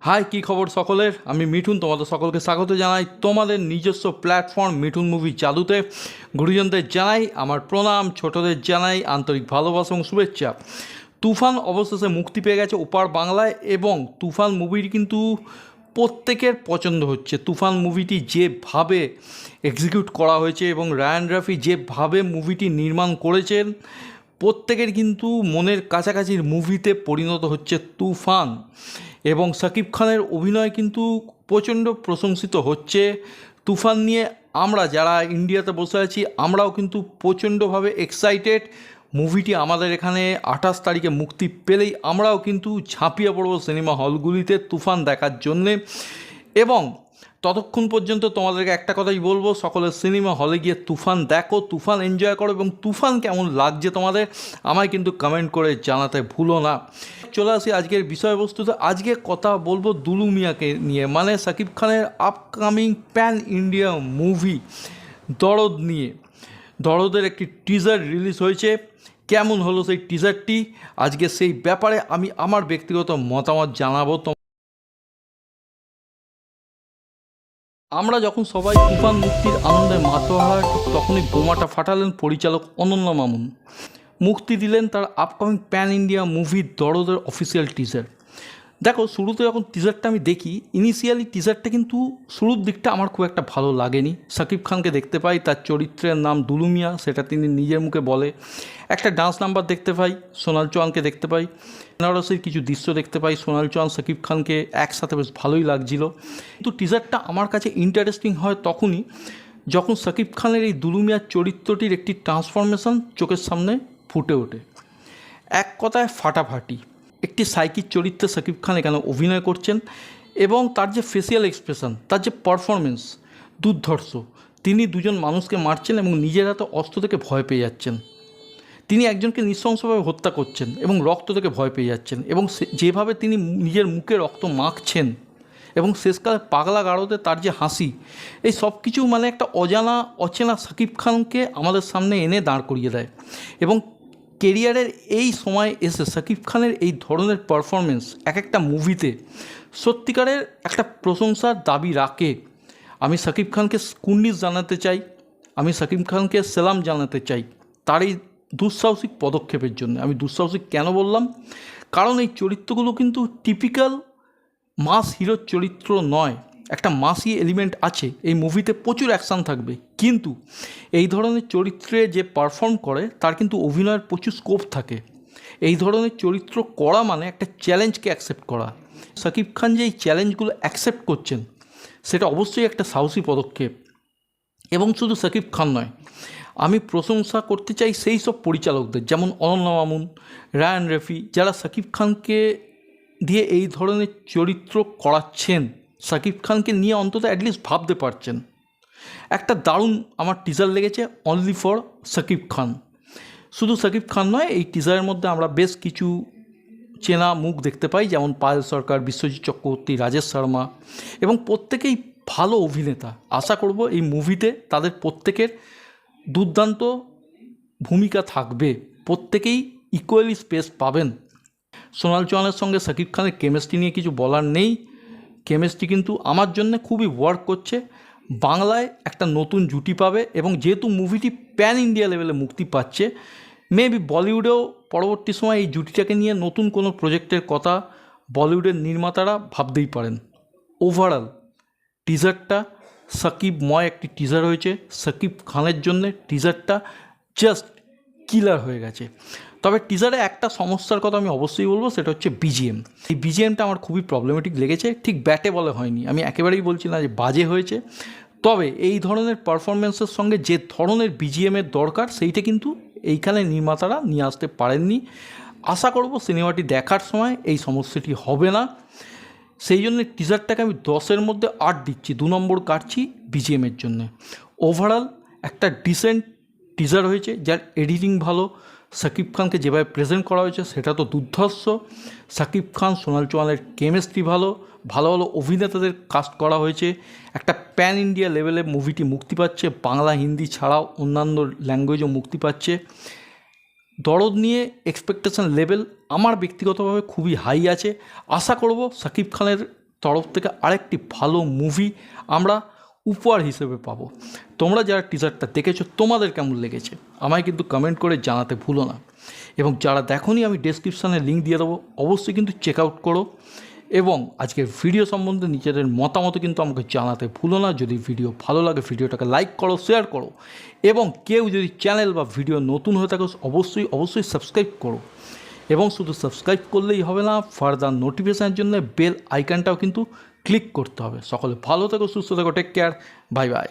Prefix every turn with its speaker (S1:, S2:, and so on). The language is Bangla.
S1: হাই, কী খবর সকলের? আমি মিঠুন, তোমাদের সকলকে স্বাগত জানাই তোমাদের নিজস্ব প্ল্যাটফর্ম মিঠুন মুভি জাদুতে। গুরুজনদের জানাই আমার প্রণাম, ছোটদের জানাই আন্তরিক ভালোবাসা এবং শুভেচ্ছা। তুফান অবশেষে মুক্তি পেয়ে গেছে ওপার বাংলায়, এবং তুফান মুভির কিন্তু প্রত্যেকের পছন্দ হচ্ছে। তুফান মুভিটি যেভাবে এক্সিকিউট করা হয়েছে এবং রায়ান রাফি যেভাবে মুভিটি নির্মাণ করেছেন, প্রত্যেকের কিন্তু মনের কাছাকাছির মুভিতে পরিণত হচ্ছে তুফান। এবং শাকিব খানের অভিনয় কিন্তু প্রচণ্ড প্রশংসিত হচ্ছে। তুফান নিয়ে আমরা যারা ইন্ডিয়াতে বসে আছি, আমরাও কিন্তু প্রচণ্ডভাবে এক্সাইটেড। মুভিটি আমাদের এখানে 28 তারিখে মুক্তি পেলেই আমরাও কিন্তু ঝাঁপিয়ে পড়ব সিনেমা হলগুলিতে তুফান দেখার জন্যে। এবং ততক্ষণ পর্যন্ত তোমাদেরকে একটা কথাই বলবো, সকলের সিনেমা হলে গিয়ে তুফান দেখো, তুফান এনজয় করো, এবং তুফান কেমন লাগছে তোমাদের আমায় কিন্তু কমেন্ট করে জানাতে ভুলো না। চলে আসি আজকের বিষয়বস্তুতে। আজকে কথা বলবো দুলু মিয়াকে নিয়ে, মানে শাকিব খানের আপকামিং প্যান ইন্ডিয়া মুভি দরদ নিয়ে। দরদের একটি টিজার রিলিজ হয়েছে। কেমন হলো সেই টিজারটি, আজকে সেই ব্যাপারে আমি আমার ব্যক্তিগত মতামত জানাবো। আমরা যখন সবাই তুফান মুক্তির আনন্দে মাতোয়ারা, ঠিক তখনই বোমাটা ফাটালেন পরিচালক অনন্যা মামুন। মুক্তি দিলেন তার আপকামিং প্যান ইন্ডিয়া মুভি দরদের অফিসিয়াল টিজার। দেখো, শুরুতে যখন টিজারটা আমি দেখি, ইনিশিয়ালি টিজারটা কিন্তু শুরুর দিকটা আমার খুব একটা ভালো লাগেনি। শাকিব খানকে দেখতে পাই, তার চরিত্রের নাম দুলু মিয়া, সেটা তিনি নিজের মুখে বলে। একটা ডান্স নাম্বার দেখতে পাই, সোনাল চৌহানকে দেখতে পাই, বেনারসের কিছু দৃশ্য দেখতে পাই, সোনাল চৌহান শাকিব খানকে একসাথে বেশ ভালোই লাগছিল। কিন্তু টিজারটা আমার কাছে ইন্টারেস্টিং হয় তখনই যখন শাকিব খানের এই দুলু মিয়ার চরিত্রটির একটি ট্রান্সফরমেশন চোখের সামনে ফুটে ওঠে। এক কথায় ফাটাফাটি একটি সাইকির চরিত্রে শাকিব খান এখানে অভিনয় করছেন, এবং তার যে ফেসিয়াল এক্সপ্রেশন, তার যে পারফরমেন্স দুর্ধর্ষ। তিনি দুজন মানুষকে মারছেন এবং নিজের হাতে অস্ত্র থেকে ভয় পেয়ে যাচ্ছেন। তিনি একজনকে নৃশংসভাবে হত্যা করছেন এবং রক্ত থেকে ভয় পেয়ে যাচ্ছেন, এবং যেভাবে তিনি নিজের মুখে রক্ত মাখছেন, এবং শেষকালে পাগলা গাড়োতে তার যে হাসি, এই সব কিছু মানে একটা অচেনা শাকিব খানকে আমাদের সামনে এনে দাঁড় করিয়ে দেয়। এবং কেরিয়ারের এই সময় এসে শাকিব খানের এই ধরনের পারফরমেন্স এক একটা মুভিতে সত্যিকারের একটা প্রশংসার দাবি রাখে। আমি শাকিব খানকে কুর্নিশ জানাতে চাই, আমি শাকিব খানকে সেলাম জানাতে চাই তার এই দুঃসাহসিক পদক্ষেপের জন্য। আমি দুঃসাহসিক কেন বললাম, কারণ এই চরিত্রগুলো কিন্তু টিপিক্যাল মাস হিরোর চরিত্র নয়। একটা মাসি এলিমেন্ট আছে এই মুভিতে, প্রচুর অ্যাকশান থাকবে, কিন্তু এই ধরনের চরিত্রে যে পারফর্ম করে তার কিন্তু অভিনয়ের প্রচুর স্কোপ থাকে। এই ধরনের চরিত্র করা মানে একটা চ্যালেঞ্জকে অ্যাকসেপ্ট করা। শাকিব খান যে এই চ্যালেঞ্জগুলো অ্যাকসেপ্ট করছেন, সেটা অবশ্যই একটা সাহসী পদক্ষেপ। এবং শুধু শাকিব খান নয়, আমি প্রশংসা করতে চাই সেই সব পরিচালকদের, যেমন অনন্যা মামুন, রায়ান রাফি, যারা শাকিব খানকে দিয়ে এই ধরনের চরিত্র করাচ্ছেন। শাকিব খানকে নিয়ে অন্তত অ্যাটলিস্ট ভাবতে পারছেন। একটা দারুণ আমার টিজার লেগেছে, অনলি ফর শাকিব খান। শুধু শাকিব খান নয়, এই টিজারের মধ্যে আমরা বেশ কিছু চেনা মুখ দেখতে পাই, যেমন পায়েল সরকার, বিশ্বজিৎ চক্রবর্তী, রাজেশ শর্মা, এবং প্রত্যেকেই ভালো অভিনেতা। আশা করব এই মুভিতে তাদের প্রত্যেকের দুর্দান্ত ভূমিকা থাকবে, প্রত্যেকেই ইকুয়ালি স্পেস পাবেন। সোনাল চৌহানের সঙ্গে শাকিব খানের কেমিস্ট্রি নিয়ে কিছু বলার নেই। কেমিস্ট্রি কিন্তু আমার জন্য খুবই ওয়ার্ক করছে। বাংলায় একটা নতুন জুটি পাবে, এবং যেহেতু মুভিটি প্যান ইন্ডিয়া লেভেলে মুক্তি পাচ্ছে, মেবি বলিউডেও পরবর্তী সময় এই জুটিটাকে নিয়ে নতুন কোনো প্রজেক্টের কথা বলিউডের নির্মাতারা ভাবতেই পারেন। ওভারঅল টিজারটা শাকিবময় একটি টিজার হয়েছে। শাকিব খানের জন্যে টিজারটা জাস্ট কিলার হয়ে গেছে। তবে টিজারে একটা সমস্যার কথা আমি অবশ্যই বলবো, সেটা হচ্ছে বিজিএম। এই বিজিএমটা আমার খুবই প্রবলেমেটিক লেগেছে। ঠিক ব্যাটে বলে হয়নি, আমি একেবারেই বলছি না যে বাজে হয়েছে, তবে এই ধরনের পারফরমেন্সের সঙ্গে যে ধরনের বিজিএমের দরকার, সেইটা কিন্তু এইখানে নির্মাতারা নিয়ে আসতে পারেননি। আশা করব সিনেমাটি দেখার সময় এই সমস্যাটি হবে না। সেই জন্য টিজারটাকে আমি 10-এর মধ্যে 8 দিচ্ছি, 2 নম্বর কাটছি বিজিএমের জন্য। ওভারঅল একটা ডিসেন্ট টিজার হয়েছে, যার এডিটিং ভালো, শাকিব খানকে যেভাবে প্রেজেন্ট করা হয়েছে সেটা তো দুর্ধর্ষ। শাকিব খান, সোনাল চৌহানের কেমিস্ট্রি ভালো, ভালো ভালো অভিনেতাদের কাস্ট করা হয়েছে। একটা প্যান ইন্ডিয়া লেভেলে মুভিটি মুক্তি পাচ্ছে, বাংলা হিন্দি ছাড়াও অন্যান্য ল্যাঙ্গুয়েজও মুক্তি পাচ্ছে। দরদ নিয়ে এক্সপেকটেশন লেভেল আমার ব্যক্তিগতভাবে খুবই হাই আছে। আশা করব শাকিব খানের তরফ থেকে আরেকটি ভালো মুভি আমরা উপহার হিসেবে পাবো। তোমরা যারা টিজারটা দেখেছো তোমাদের কেমন লেগেছে আমায় কিন্তু কমেন্ট করে জানাতে ভুলো না, এবং যারা দেখোনি আমি ডেসক্রিপশানে লিঙ্ক দিয়ে দেবো, অবশ্যই কিন্তু চেক আউট করো। এবং আজকের ভিডিও সম্বন্ধে নিজেদের মতামত কিন্তু আমাকে জানাতে ভুলো না। যদি ভিডিও ভালো লাগে ভিডিওটাকে লাইক করো, শেয়ার করো, এবং কেউ যদি চ্যানেল বা ভিডিও নতুন হয়ে থাকো অবশ্যই সাবস্ক্রাইব করো। এবং শুধু সাবস্ক্রাইব করলেই হবে না, ফার্দার নোটিফিকেশানের জন্য বেল আইকনটাও কিন্তু ক্লিক করতে হবে। সকলে ভালো থেকো, সুস্থ থেকো, টেক কেয়ার, বাই বাই।